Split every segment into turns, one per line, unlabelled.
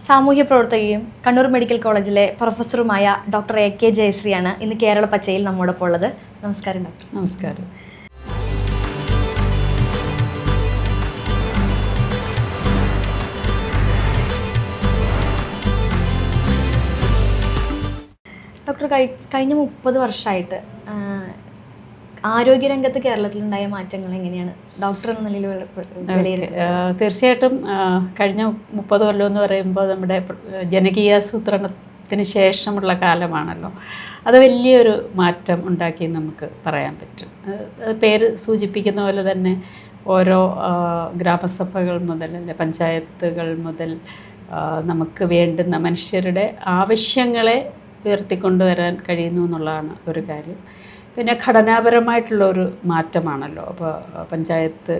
സാമൂഹ്യ പ്രവർത്തകയും കണ്ണൂർ മെഡിക്കൽ കോളേജിലെ പ്രൊഫസറുമായ doctor AK ജയശ്രീയാണ് ഇന്ന് കേരള പച്ചയിൽ നമ്മോടൊപ്പം ഉള്ളത്. നമസ്കാരം ഡോക്ടർ.
നമസ്കാരം.
ഡോക്ടർ, കഴിഞ്ഞ 30 വർഷമായിട്ട് ആരോഗ്യരംഗത്ത് കേരളത്തിലുണ്ടായ മാറ്റങ്ങൾ എങ്ങനെയാണ് ഡോക്ടർ എന്ന നിലയിൽ വിലയിരുത്തുന്നത്?
തീർച്ചയായിട്ടും കഴിഞ്ഞ 30 കൊല്ലം എന്ന് പറയുമ്പോൾ നമ്മുടെ ജനകീയാസൂത്രണത്തിന് ശേഷമുള്ള കാലമാണല്ലോ. അത് വലിയൊരു മാറ്റം ഉണ്ടാക്കി നമുക്ക് പറയാൻ പറ്റും. പേര് സൂചിപ്പിക്കുന്ന പോലെ തന്നെ ഓരോ ഗ്രാമസഭകൾ മുതൽ അല്ലെ പഞ്ചായത്തുകൾ മുതൽ നമുക്ക് വേണ്ടുന്ന മനുഷ്യരുടെ ആവശ്യങ്ങളെ ഉയർത്തിക്കൊണ്ടുവരാൻ കഴിയുന്നു എന്നുള്ളതാണ് ഒരു കാര്യം. പിന്നെ ഘടനാപരമായിട്ടുള്ളൊരു മാറ്റമാണല്ലോ. അപ്പോൾ പഞ്ചായത്ത്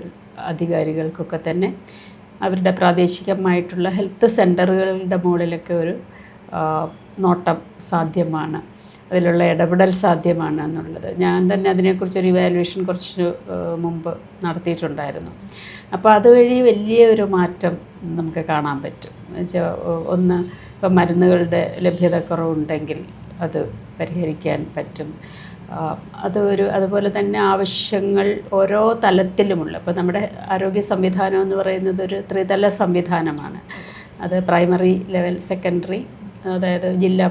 അധികാരികൾക്കൊക്കെ തന്നെ അവരുടെ പ്രാദേശികമായിട്ടുള്ള ഹെൽത്ത് സെൻ്ററുകളുടെ മുകളിലൊക്കെ ഒരു നോട്ടം സാധ്യമാണ്, അതിലുള്ള ഇടപെടൽ സാധ്യമാണ് എന്നുള്ളത്. ഞാൻ തന്നെ അതിനെക്കുറിച്ചൊരു ഇവാലുവേഷൻ കുറച്ച് മുമ്പ് നടത്തിയിട്ടുണ്ടായിരുന്നു. അപ്പോൾ അതുവഴി വലിയൊരു മാറ്റം നമുക്ക് കാണാൻ പറ്റും. എന്നുവെച്ചാൽ ഒന്ന്, ഇപ്പം മരുന്നുകളുടെ ലഭ്യതക്കുറവുണ്ടെങ്കിൽ അത് പരിഹരിക്കാൻ പറ്റും. അതുപോലെ തന്നെ ആവശ്യങ്ങൾ ഓരോ തലത്തിലുമുള്ള, ഇപ്പോൾ നമ്മുടെ ആരോഗ്യ സംവിധാനം എന്ന് പറയുന്നത് ഒരു ത്രിതല സംവിധാനമാണ്. അത് പ്രൈമറി ലെവൽ, സെക്കൻഡറി, അതായത് ജില്ലാ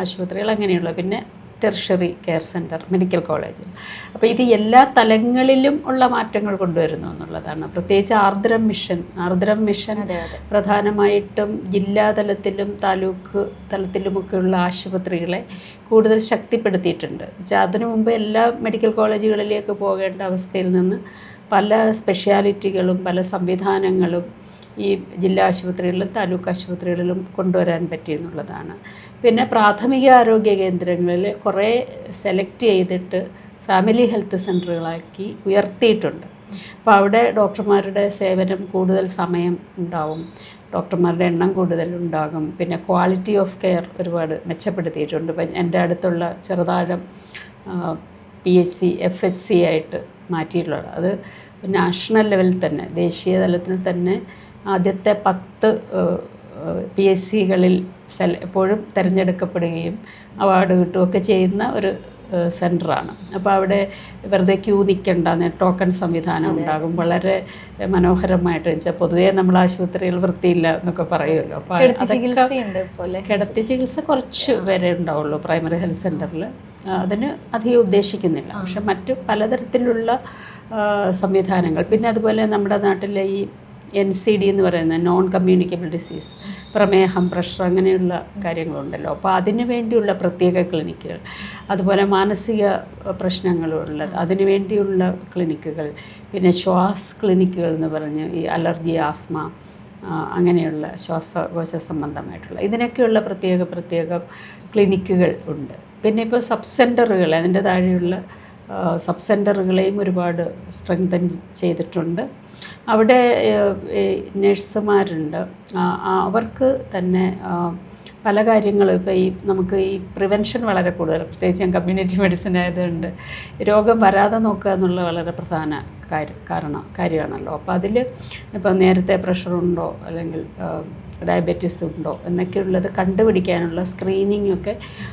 ആശുപത്രികൾ അങ്ങനെയുള്ള, പിന്നെ tertiary care centre, medical college. അപ്പോൾ ഇത് എല്ലാ തലങ്ങളിലും ഉള്ള മാറ്റങ്ങൾ കൊണ്ടുവരുന്നു എന്നുള്ളതാണ്. പ്രത്യേകിച്ച് ആർദ്രം മിഷൻ പ്രധാനമായിട്ടും ജില്ലാ തലത്തിലും താലൂക്ക് തലത്തിലുമൊക്കെയുള്ള ആശുപത്രികളെ കൂടുതൽ ശക്തിപ്പെടുത്തിയിട്ടുണ്ട്. അതിനു മുമ്പ് എല്ലാ മെഡിക്കൽ കോളേജുകളിലേക്ക് പോകേണ്ട അവസ്ഥയിൽ നിന്ന് പല സ്പെഷ്യാലിറ്റികളും പല സംവിധാനങ്ങളും ഈ ജില്ലാ ആശുപത്രികളിലും താലൂക്ക് ആശുപത്രികളിലും കൊണ്ടുവരാൻ പറ്റിയെന്നുള്ളതാണ്. പിന്നെ പ്രാഥമിക ആരോഗ്യ കേന്ദ്രങ്ങളിൽ കുറേ സെലക്ട് ചെയ്തിട്ട് ഫാമിലി ഹെൽത്ത് സെൻ്ററുകളാക്കി ഉയർത്തിയിട്ടുണ്ട്. അപ്പോൾ അവിടെ ഡോക്ടർമാരുടെ സേവനം കൂടുതൽ സമയം ഉണ്ടാവും, ഡോക്ടർമാരുടെ എണ്ണം കൂടുതലുണ്ടാകും. പിന്നെ ക്വാളിറ്റി ഓഫ് കെയർ ഒരുപാട് മെച്ചപ്പെടുത്തിയിട്ടുണ്ട്. ഇപ്പം എൻ്റെ അടുത്തുള്ള ചെറുതാഴം PHC FHC ആയിട്ട് മാറ്റിയിട്ടുള്ളത്, അത് നാഷണൽ ലെവലിൽ തന്നെ, ദേശീയ തലത്തിൽ തന്നെ ആദ്യത്തെ 10 PHCകളിൽ എപ്പോഴും തിരഞ്ഞെടുക്കപ്പെടുകയും അവാർഡ് കിട്ടുകയൊക്കെ ചെയ്യുന്ന ഒരു സെൻറ്ററാണ്. അപ്പോൾ അവിടെ വെറുതെ ക്യൂ നിൽക്കേണ്ട, ടോക്കൺ സംവിധാനം ഉണ്ടാകും. വളരെ മനോഹരമായിട്ട് വെച്ചാൽ പൊതുവേ നമ്മൾ ആശുപത്രികൾ വൃത്തിയില്ല എന്നൊക്കെ പറയുമല്ലോ. അപ്പോൾ കിടത്തി ചികിത്സ കുറച്ച് വരെ ഉണ്ടാവുള്ളൂ പ്രൈമറി ഹെൽത്ത് സെൻറ്ററിൽ. അതിന് അധികം ഉദ്ദേശിക്കുന്നില്ല. പക്ഷെ മറ്റ് പലതരത്തിലുള്ള സംവിധാനങ്ങൾ, പിന്നെ അതുപോലെ നമ്മുടെ നാട്ടിലെ ഈ NCD എന്ന് പറയുന്ന നോൺ കമ്മ്യൂണിക്കബിൾ ഡിസീസ്, പ്രമേഹം, പ്രഷർ, അങ്ങനെയുള്ള കാര്യങ്ങളുണ്ടല്ലോ. അപ്പോൾ അതിനു വേണ്ടിയുള്ള പ്രത്യേക ക്ലിനിക്കുകൾ, അതുപോലെ മാനസിക പ്രശ്നങ്ങളുള്ളത് അതിനു വേണ്ടിയുള്ള ക്ലിനിക്കുകൾ, പിന്നെ ക്ലിനിക്കുകൾ എന്ന് പറഞ്ഞ് ഈ അലർജി, ആസ്മ, അങ്ങനെയുള്ള ശ്വാസകോശ സംബന്ധമായിട്ടുള്ള ഇതിനൊക്കെയുള്ള പ്രത്യേക ക്ലിനിക്കുകൾ ഉണ്ട്. പിന്നെ ഇപ്പോൾ സബ് സെൻ്ററുകൾ, അതിൻ്റെ താഴെയുള്ള സബ് സെൻ്ററുകളെയും ഒരുപാട് സ്ട്രെങ്തൻ ചെയ്തിട്ടുണ്ട്. അവിടെ നഴ്സുമാരുണ്ട്, അവർക്ക് തന്നെ പല കാര്യങ്ങളും ഇപ്പോൾ നമുക്ക് ഈ പ്രിവെൻഷൻ വളരെ കൂടുതൽ, പ്രത്യേകിച്ച് ഞാൻ കമ്മ്യൂണിറ്റി മെഡിസിൻ ആയതുകൊണ്ട് രോഗം വരാതെ നോക്കുക എന്നുള്ള വളരെ പ്രധാന കാര്യമാണല്ലോ. അപ്പോൾ അതിൽ ഇപ്പോൾ നേരത്തെ പ്രഷറുണ്ടോ അല്ലെങ്കിൽ ഡയബറ്റീസ് ഉണ്ടോ എന്നൊക്കെയുള്ളത് കണ്ടുപിടിക്കാനുള്ള സ്ക്രീനിങ് ഒക്കെ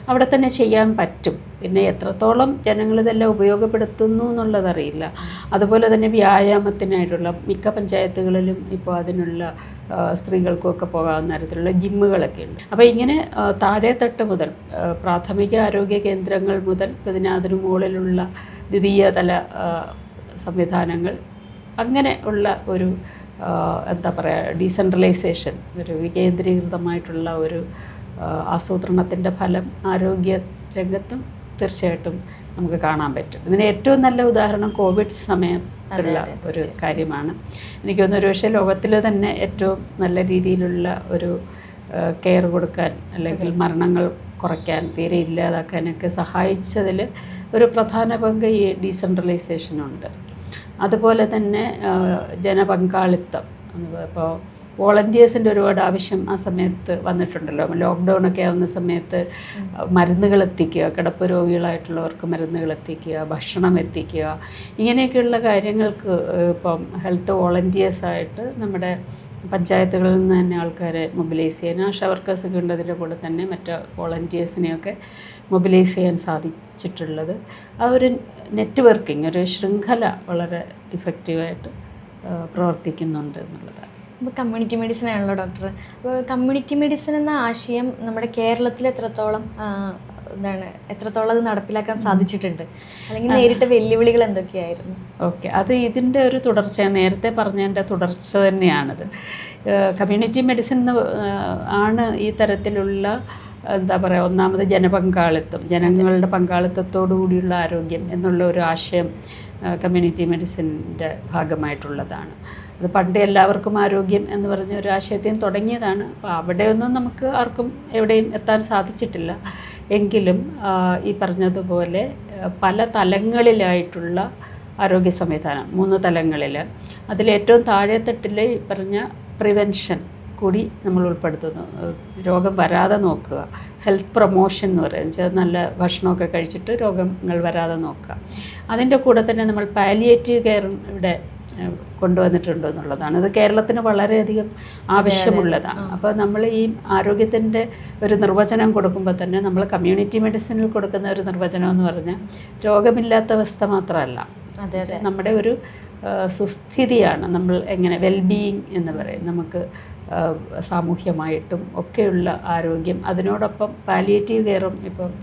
അവിടെ തന്നെ ചെയ്യാൻ പറ്റും. പിന്നെ എത്രത്തോളം ജനങ്ങൾ ഇതെല്ലാം ഉപയോഗപ്പെടുത്തുന്നു എന്നുള്ളതറിയില്ല. അതുപോലെ തന്നെ വ്യായാമത്തിനായിട്ടുള്ള മിക്ക പഞ്ചായത്തുകളിലും ഇപ്പോൾ അതിനുള്ള സ്ത്രീകൾക്കൊക്കെ പോകാവുന്ന തരത്തിലുള്ള ജിമ്മുകളൊക്കെ ഉണ്ട്. അപ്പോൾ ഇങ്ങനെ താഴെത്തട്ട് മുതൽ പ്രാഥമിക ആരോഗ്യ കേന്ദ്രങ്ങൾ മുതൽ പിന്നെ അതിനു മുകളിലുള്ള ദ്വിതീയ തല സംവിധാനങ്ങൾ, അങ്ങനെ ഉള്ള ഒരു എന്താ പറയുക, ഡീസെൻട്രലൈസേഷൻ, ഒരു വികേന്ദ്രീകൃതമായിട്ടുള്ള ഒരു ആസൂത്രണത്തിൻ്റെ ഫലം ആരോഗ്യ രംഗത്തും തീർച്ചയായിട്ടും നമുക്ക് കാണാൻ പറ്റും. ഇതിന് ഏറ്റവും നല്ല ഉദാഹരണം കോവിഡ് സമയത്തുള്ള ഒരു കാര്യമാണ്. എനിക്ക് തോന്നുന്നു ഒരു പക്ഷേ ലോകത്തിൽ തന്നെ ഏറ്റവും നല്ല രീതിയിലുള്ള ഒരു കെയർ കൊടുക്കാൻ അല്ലെങ്കിൽ മരണങ്ങൾ കുറയ്ക്കാൻ, തീരെ ഇല്ലാതാക്കാനൊക്കെ സഹായിച്ചതിൽ ഒരു പ്രധാന പങ്ക് ഈ ഡീസെൻട്രലൈസേഷനുണ്ട്. അതുപോലെ തന്നെ ജനപങ്കാളിത്തം, ഇപ്പോൾ വോളണ്ടിയേഴ്സിൻ്റെ ഒരുപാട് ആവശ്യം ആ സമയത്ത് വന്നിട്ടുണ്ടല്ലോ. ലോക്ക്ഡൗണൊക്കെ ആവുന്ന സമയത്ത് മരുന്നുകൾ എത്തിക്കുക, കിടപ്പ് രോഗികളായിട്ടുള്ളവർക്ക് മരുന്നുകൾ എത്തിക്കുക, ഭക്ഷണം എത്തിക്കുക, ഇങ്ങനെയൊക്കെയുള്ള കാര്യങ്ങൾക്ക് ഇപ്പം ഹെൽത്ത് വോളണ്ടിയേഴ്സായിട്ട് നമ്മുടെ പഞ്ചായത്തുകളിൽ നിന്ന് തന്നെ ആൾക്കാരെ മൊബിലൈസ് ചെയ്യാൻ, ആശാ വർക്കേഴ്സൊക്കെ ഉണ്ട്, അതിൻ്റെ കൂടെ തന്നെ മറ്റ് വോളണ്ടിയേഴ്സിനെയൊക്കെ മൊബിലൈസ് ചെയ്യാൻ സാധിച്ചിട്ടുള്ളത്. ആ ഒരു നെറ്റ്വർക്കിംഗ്, ഒരു ശൃംഖല വളരെ ഇഫക്റ്റീവായിട്ട് പ്രവർത്തിക്കുന്നുണ്ട് എന്നുള്ളതാണ്.
ഇപ്പോൾ കമ്മ്യൂണിറ്റി മെഡിസിൻ ആണല്ലോ ഡോക്ടർ. അപ്പോൾ കമ്മ്യൂണിറ്റി മെഡിസിൻ എന്ന ആശയം നമ്മുടെ കേരളത്തിൽ എത്രത്തോളം അത് നടപ്പിലാക്കാൻ സാധിച്ചിട്ടുണ്ട്, അല്ലെങ്കിൽ നേരിട്ട വെല്ലുവിളികൾ എന്തൊക്കെയായിരുന്നു?
ഓക്കെ, അത് ഇതിൻ്റെ ഒരു തുടർച്ച, നേരത്തെ പറഞ്ഞതിൻ്റെ തുടർച്ച തന്നെയാണിത്. കമ്മ്യൂണിറ്റി മെഡിസിൻ ആണ് ഈ തരത്തിലുള്ള എന്താ പറയുക, ഒന്നാമത് ജനപങ്കാളിത്തം, ജനങ്ങളുടെ പങ്കാളിത്തത്തോടു കൂടിയുള്ള ആരോഗ്യം എന്നുള്ള ഒരു ആശയം കമ്മ്യൂണിറ്റി മെഡിസിൻ്റെ ഭാഗമായിട്ടുള്ളതാണ്. അത് പണ്ട് എല്ലാവർക്കും ആരോഗ്യം എന്ന് പറഞ്ഞ ഒരു ആശയത്തിൽ തുടങ്ങിയതാണ്. അപ്പോൾ അവിടെയൊന്നും നമുക്ക് ആർക്കും എവിടെയും എത്താൻ സാധിച്ചിട്ടില്ല. എങ്കിലും ഈ പറഞ്ഞതുപോലെ പല തലങ്ങളിലായിട്ടുള്ള ആരോഗ്യ സംവിധാനം, 3 തലങ്ങളിൽ, അതിലേറ്റവും താഴെത്തട്ടിൽ ഈ പറഞ്ഞ പ്രിവെൻഷൻ കൂടി നമ്മൾ ഉൾപ്പെടുത്തുന്നു. രോഗം വരാതെ നോക്കുക, ഹെൽത്ത് പ്രൊമോഷൻ എന്ന് പറയുന്നത് നല്ല ഭക്ഷണമൊക്കെ കഴിച്ചിട്ട് രോഗങ്ങൾ വരാതെ നോക്കുക. അതിൻ്റെ കൂടെ തന്നെ നമ്മൾ പാലിയേറ്റീവ് കെയർ ഇവിടെ കൊണ്ടുവന്നിട്ടുണ്ട് എന്നുള്ളതാണ്. അത് കേരളത്തിന് വളരെയധികം ആവശ്യമുള്ളതാണ്. അപ്പോൾ നമ്മൾ ഈ ആരോഗ്യത്തിൻ്റെ ഒരു നിർവചനം കൊടുക്കുമ്പോൾ തന്നെ നമ്മൾ കമ്മ്യൂണിറ്റി മെഡിസിനിൽ കൊടുക്കുന്ന ഒരു നിർവചനം എന്ന് പറഞ്ഞാൽ രോഗമില്ലാത്ത അവസ്ഥ മാത്രമല്ല, നമ്മുടെ ഒരു സുസ്ഥിതിയാണ്. നമ്മൾ എങ്ങനെ വെൽബീയിങ് എന്ന് പറയും, നമുക്ക് സാമൂഹ്യമായിട്ടും ഒക്കെയുള്ള ആരോഗ്യം, അതിനോടൊപ്പം പാലിയേറ്റീവ് കെയറും ഇപ്പം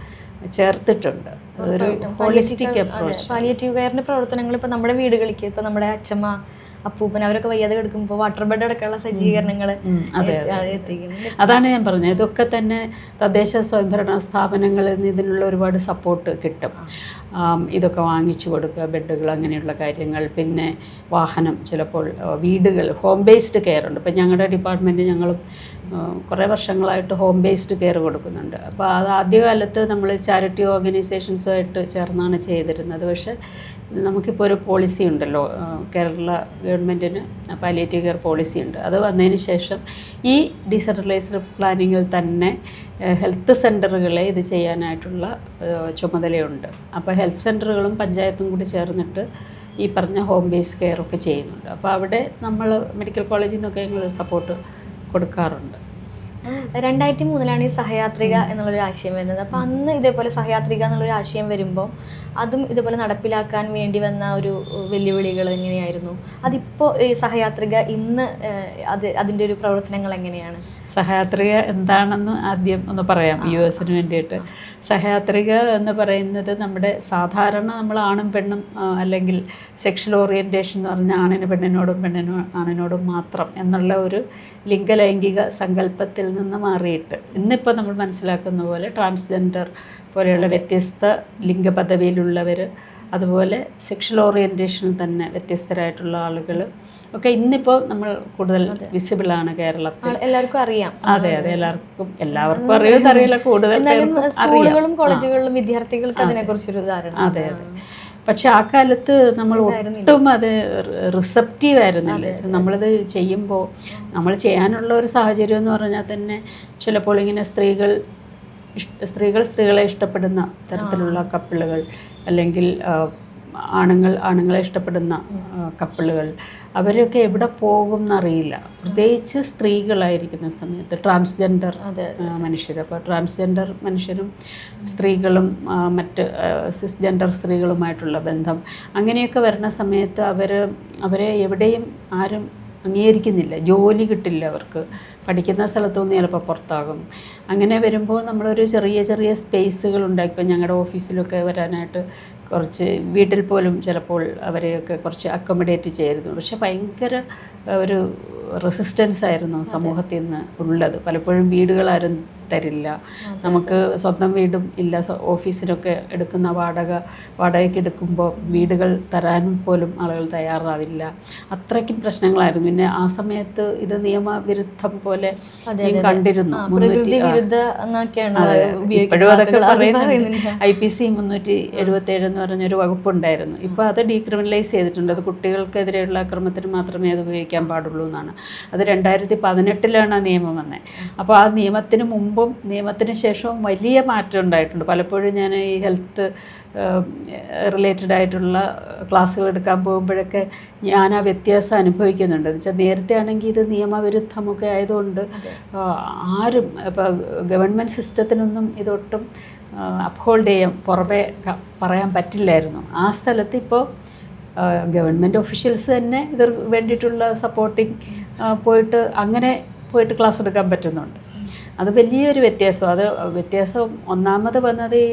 ചേർത്തിട്ടുണ്ട്. അതൊരു ഹോളിസ്റ്റിക് അപ്രോച്ച്.
പാലിയേറ്റീവ് കെയറിൻ്റെ പ്രവർത്തനങ്ങൾ ഇപ്പോൾ നമ്മുടെ വീടുകളിലേക്ക്, ഇപ്പോൾ നമ്മുടെ അച്ഛമ്മ അപ്പൂപ്പൻ അവരൊക്കെ വയ്യാതെ കിടക്കുമ്പോൾ വാട്ടർ ബെഡ് അടക്കമുള്ള സജ്ജീകരണങ്ങൾ എത്തിക്കുന്നുണ്ട്.
അതാണ് ഞാൻ പറഞ്ഞത്. ഇതൊക്കെ തന്നെ തദ്ദേശ സ്വയംഭരണ സ്ഥാപനങ്ങളിൽ നിന്ന് ഇതിനുള്ള ഒരുപാട് സപ്പോർട്ട് കിട്ടും. ഇതൊക്കെ വാങ്ങിച്ചു കൊടുക്കുക, ബെഡുകൾ, അങ്ങനെയുള്ള കാര്യങ്ങൾ. പിന്നെ വാഹനം, ചിലപ്പോൾ വീടുകൾ, ഹോം ബേസ്ഡ് കെയർ ഉണ്ട്. ഇപ്പം ഞങ്ങളുടെ ഡിപ്പാർട്ട്മെൻറ്റ് ഞങ്ങളും കുറേ വർഷങ്ങളായിട്ട് ഹോം ബേസ്ഡ് കെയർ കൊടുക്കുന്നുണ്ട്. അപ്പോൾ അത് ആദ്യകാലത്ത് നമ്മൾ ചാരിറ്റി ഓർഗനൈസേഷൻസുമായിട്ട് ചേർന്നാണ് ചെയ്തിരുന്നത്. പക്ഷേ നമുക്കിപ്പോൾ ഒരു പോളിസി ഉണ്ടല്ലോ, കേരള ഗവൺമെൻറ്റിന് പാലിയേറ്റീവ് കെയർ പോളിസി ഉണ്ട്. അത് വന്നതിന് ശേഷം ഈ ഡീസെൻട്രലൈസ്ഡ് പ്ലാനിങ്ങിൽ തന്നെ ഹെൽത്ത് സെൻ്ററുകളെ ഇത് ചെയ്യാനായിട്ടുള്ള ചുമതലയുണ്ട്. അപ്പോൾ ഹെൽത്ത് സെൻ്ററുകളും പഞ്ചായത്തും കൂടി ചേർന്നിട്ട് ഈ പറഞ്ഞ ഹോം ബേസ്ഡ് കെയർ ഒക്കെ ചെയ്യുന്നുണ്ട്. അപ്പോൾ അവിടെ നമ്മൾ മെഡിക്കൽ കോളേജിൽ നിന്നൊക്കെ ഞങ്ങൾ സപ്പോർട്ട് കൊടുക്കാറുണ്ട്.
2003 ഈ സഹയാത്രിക എന്നുള്ളൊരു ആശയം വരുന്നത്. അപ്പോൾ അന്ന് ഇതേപോലെ സഹയാത്രിക എന്നുള്ളൊരു ആശയം വരുമ്പോൾ അതും ഇതുപോലെ നടപ്പിലാക്കാൻ വേണ്ടി വന്ന ഒരു വെല്ലുവിളികൾ എങ്ങനെയായിരുന്നു? അതിപ്പോൾ ഈ സഹയാത്രിക ഇന്ന് അതിൻ്റെ ഒരു പ്രവർത്തനങ്ങൾ എങ്ങനെയാണ്?
സഹയാത്രിക എന്താണെന്ന് ആദ്യം ഒന്ന് പറയാം വ്യൂവേഴ്സിന് വേണ്ടിയിട്ട്. സഹയാത്രിക എന്ന് പറയുന്നത് നമ്മുടെ സാധാരണ നമ്മൾ ആണും പെണ്ണും അല്ലെങ്കിൽ സെക്ഷൽ ഓറിയൻറ്റേഷൻ എന്ന് പറഞ്ഞാൽ ആണിന് പെണ്ണിനോടും ആണിനോടും മാത്രം എന്നുള്ള ഒരു ലിംഗലൈംഗിക സങ്കല്പത്തിൽ നിന്ന് മാറിയിട്ട് ഇന്നിപ്പോൾ നമ്മൾ മനസ്സിലാക്കുന്ന പോലെ ട്രാൻസ്ജെൻഡർ പോലെയുള്ള വ്യത്യസ്ത ലിംഗപദവിയിലുള്ളവർ, അതുപോലെ സെക്ഷൽ ഓറിയൻറ്റേഷനിൽ തന്നെ വ്യത്യസ്തരായിട്ടുള്ള ആളുകൾ ഒക്കെ ഇന്നിപ്പോൾ നമ്മൾ കൂടുതൽ വിസിബിളാണ് കേരളത്തിൽ.
എല്ലാവർക്കും അറിയാം.
അതെ, എല്ലാവർക്കും അറിയില്ല, കൂടുതൽ
സ്കൂളുകളും കോളേജുകളിലും വിദ്യാർത്ഥികൾക്ക് അതിനെക്കുറിച്ചൊരു ധാരണ.
അതെ. പക്ഷെ ആ കാലത്ത് നമ്മൾ ഒട്ടും അത് റിസപ്റ്റീവ് ആയിരുന്നില്ല. നമ്മളിത് ചെയ്യുമ്പോൾ നമ്മൾ ചെയ്യാനുള്ള ഒരു സാഹചര്യം എന്ന് പറഞ്ഞാൽ തന്നെ ചിലപ്പോൾ ഇങ്ങനെ സ്ത്രീകളെ ഇഷ്ടപ്പെടുന്ന തരത്തിലുള്ള കപ്പിളുകൾ, അല്ലെങ്കിൽ ആണുങ്ങളെ ഇഷ്ടപ്പെടുന്ന കപ്പിളുകൾ, അവരൊക്കെ എവിടെ പോകും എന്നറിയില്ല. പ്രത്യേകിച്ച് സ്ത്രീകളായിരിക്കുന്ന സമയത്ത് ട്രാൻസ്ജെൻഡർ മനുഷ്യർ. അപ്പോൾ ട്രാൻസ്ജെൻഡർ മനുഷ്യരും സ്ത്രീകളും മറ്റ് സിസ്ജെൻഡർ സ്ത്രീകളുമായിട്ടുള്ള ബന്ധം അങ്ങനെയൊക്കെ വരുന്ന സമയത്ത് അവരെ എവിടെയും ആരും അംഗീകരിക്കുന്നില്ല. ജോലി കിട്ടില്ല അവർക്ക്, പഠിക്കുന്ന സ്ഥലത്തുനിന്ന് ചിലപ്പോൾ പുറത്താകും. അങ്ങനെ വരുമ്പോൾ നമ്മളൊരു ചെറിയ സ്പേസുകൾ ഉണ്ടാക്കി. ഇപ്പം ഞങ്ങളുടെ ഓഫീസിലൊക്കെ വരാനായിട്ട് കുറച്ച് വീട്ടിൽ പോലും ചിലപ്പോൾ അവരെയൊക്കെ കുറച്ച് അക്കോമഡേറ്റ് ചെയ്തിരുന്നു. പക്ഷെ ഭയങ്കര ഒരു റെസിസ്റ്റൻസ് ആയിരുന്നു സമൂഹത്തിൽ നിന്ന് ഉള്ളത്. പലപ്പോഴും വീടുകളാരും തരില്ല, നമുക്ക് സ്വന്തം വീടും ഇല്ല. ഓഫീസിനൊക്കെ എടുക്കുന്ന വാടകയ്ക്ക് എടുക്കുമ്പോൾ വീടുകൾ തരാനും പോലും ആളുകൾ തയ്യാറാവില്ല. അത്രയ്ക്കും പ്രശ്നങ്ങളായിരുന്നു. പിന്നെ ആ സമയത്ത് ഇത് നിയമവിരുദ്ധം പോലെ കണ്ടിരുന്നു. ഇപ്പോഴും അതൊക്കെ പറയുന്നുണ്ട്. IPC 377 എന്ന് പറഞ്ഞൊരു വകുപ്പുണ്ടായിരുന്നു. ഇപ്പോൾ അത് ഡീക്രിമിനലൈസ് ചെയ്തിട്ടുണ്ട്. അത് കുട്ടികൾക്കെതിരെയുള്ള അക്രമത്തിന് മാത്രമേ അത് ഉപയോഗിക്കാൻ പാടുള്ളൂ എന്നാണ്. അത് 2018 ആ നിയമം വന്നത്. അപ്പോൾ ആ നിയമത്തിന് മുമ്പ് മുമ്പും നിയമത്തിന് ശേഷവും വലിയ മാറ്റം ഉണ്ടായിട്ടുണ്ട്. പലപ്പോഴും ഞാൻ ഈ ഹെൽത്ത് റിലേറ്റഡ് ആയിട്ടുള്ള ക്ലാസ്സുകൾ എടുക്കാൻ പോകുമ്പോഴൊക്കെ ഞാൻ ആ വ്യത്യാസം അനുഭവിക്കുന്നുണ്ട്. എന്ന് വെച്ചാൽ നേരത്തെ ആണെങ്കിൽ ഇത് നിയമവിരുദ്ധമൊക്കെ ആയതുകൊണ്ട് ആരും ഇപ്പോൾ ഗവൺമെൻറ് സിസ്റ്റത്തിനൊന്നും ഇതൊട്ടും അപ്ഹോൾഡ് ചെയ്യാൻ പുറമെ പറയാൻ പറ്റില്ലായിരുന്നു. ആ സ്ഥലത്ത് ഇപ്പോൾ ഗവൺമെൻറ് ഒഫീഷ്യൽസ് തന്നെ ഇത് വേണ്ടിയിട്ടുള്ള സപ്പോർട്ടിങ് പോയിട്ട് ക്ലാസ് എടുക്കാൻ പറ്റുന്നുണ്ട്. അത് വലിയൊരു വ്യത്യാസം. അത് വ്യത്യാസം ഒന്നാമത് വന്നത് ഈ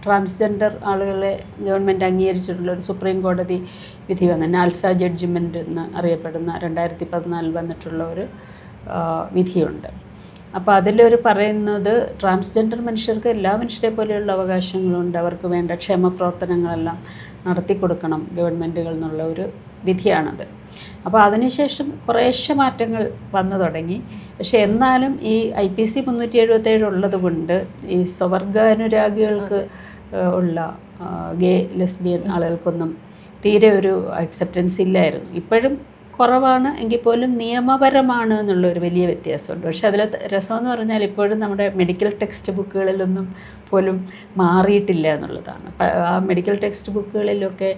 ട്രാൻസ്ജെൻഡർ ആളുകളെ ഗവൺമെൻറ് അംഗീകരിച്ചിട്ടുള്ള ഒരു സുപ്രീം കോടതി വിധി വന്ന നാൽസ ജഡ്ജ്മെൻ്റ് എന്ന് അറിയപ്പെടുന്ന 2014 വന്നിട്ടുള്ള ഒരു വിധിയുണ്ട്. അപ്പോൾ അതിലൊരു പറയുന്നത് ട്രാൻസ്ജെൻഡർ മനുഷ്യർക്ക് എല്ലാ മനുഷ്യരെ പോലെയുള്ള അവകാശങ്ങളുണ്ട്, അവർക്ക് വേണ്ട ക്ഷേമ പ്രവർത്തനങ്ങളെല്ലാം നടത്തി കൊടുക്കണം ഗവൺമെൻറ്റുകൾ എന്നുള്ള ഒരു വിധിയാണത്. അപ്പോൾ അതിനുശേഷം കുറേശ്ശെ മാറ്റങ്ങൾ വന്നു തുടങ്ങി. പക്ഷേ എന്നാലും ഈ IPC 377 ഉള്ളത് കൊണ്ട് ഈ സ്വവർഗാനുരാഗികൾക്ക് ഉള്ള ഗേ ലെസ്ബിയൻ ആളുകൾക്കൊന്നും തീരെ ഒരു അക്സെപ്റ്റൻസ് ഇല്ലായിരുന്നു. ഇപ്പോഴും കുറവാണ് എങ്കിൽ പോലും നിയമപരമാണ് എന്നുള്ളൊരു വലിയ വ്യത്യാസമുണ്ട്. പക്ഷെ അതിൽ രസമെന്ന് പറഞ്ഞാൽ ഇപ്പോഴും നമ്മുടെ മെഡിക്കൽ ടെക്സ്റ്റ് ബുക്കുകളിലൊന്നും പോലും മാറിയിട്ടില്ല എന്നുള്ളതാണ്. ആ മെഡിക്കൽ ടെക്സ്റ്റ് ബുക്കുകളിലൊക്കെ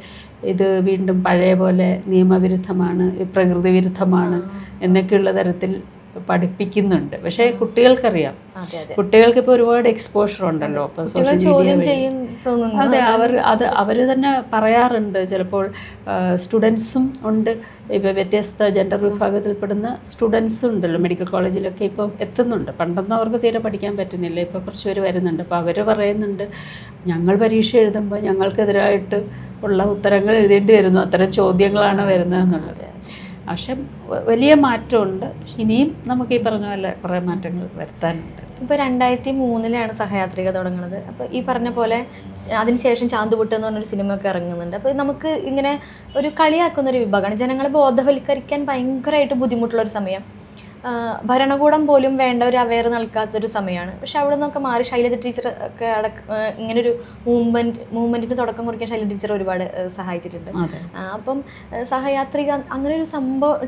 ഇത് വീണ്ടും പഴയ പോലെ നിയമവിരുദ്ധമാണ്, പ്രകൃതി വിരുദ്ധമാണ് എന്നൊക്കെയുള്ള തരത്തിൽ പഠിപ്പിക്കുന്നുണ്ട്. പക്ഷേ കുട്ടികൾക്കറിയാം, കുട്ടികൾക്ക് ഇപ്പോൾ ഒരുപാട് എക്സ്പോഷർ ഉണ്ടല്ലോ. ഇപ്പോൾ സോഷ്യൽ മീഡിയ അതെ, അവർ തന്നെ പറയാറുണ്ട്. ചിലപ്പോൾ സ്റ്റുഡൻസും ഉണ്ട്, ഇപ്പോൾ വ്യത്യസ്ത ജെൻഡർ വിഭാഗത്തിൽപ്പെടുന്ന സ്റ്റുഡൻസും ഉണ്ടല്ലോ മെഡിക്കൽ കോളേജിലൊക്കെ ഇപ്പോൾ എത്തുന്നുണ്ട്. പണ്ടൊന്നും അവർക്ക് തീരെ പഠിക്കാൻ പറ്റുന്നില്ല, ഇപ്പോൾ കുറച്ച് പേര് വരുന്നുണ്ട്. അപ്പോൾ അവർ പറയുന്നുണ്ട്, ഞങ്ങൾ പരീക്ഷ എഴുതുമ്പോൾ ഞങ്ങൾക്കെതിരായിട്ട് ഉള്ള ഉത്തരങ്ങൾ എഴുതേണ്ടി വരുന്നു, അത്തരം ചോദ്യങ്ങളാണ് വരുന്നതെന്നുള്ളത്. പക്ഷെ വലിയ മാറ്റമുണ്ട്. ഇനിയും നമുക്ക് ഈ പറഞ്ഞ പോലെ കുറേ മാറ്റങ്ങൾ വരുത്താനുണ്ട്.
ഇപ്പോൾ 2003 സഹയാത്രിക തുടങ്ങുന്നത്. അപ്പോൾ ഈ പറഞ്ഞ പോലെ അതിനുശേഷം ചാന്തുപൊട്ട് എന്ന് പറഞ്ഞൊരു സിനിമ ഒക്കെ ഇറങ്ങുന്നുണ്ട്. അപ്പോൾ നമുക്ക് ഇങ്ങനെ ഒരു കളിയാക്കുന്നൊരു വിഭാഗമാണ്. ജനങ്ങളെ ബോധവൽക്കരിക്കാൻ ഭയങ്കരമായിട്ട് ബുദ്ധിമുട്ടുള്ളൊരു സമയം. ഭരണകൂടം പോലും വേണ്ട ഒരു അവെയർ നൽകാത്തൊരു സമയമാണ്. പക്ഷെ അവിടെ നിന്നൊക്കെ മാറി ശൈലജ ടീച്ചർ ഒക്കെ ഇങ്ങനൊരു മൂവ്മെൻറ്റിന് തുടക്കം കുറിക്കാൻ ശൈലജ ടീച്ചർ ഒരുപാട് സഹായിച്ചിട്ടുണ്ട്. അപ്പം സഹയാത്രിക അങ്ങനെ ഒരു സംഭവം,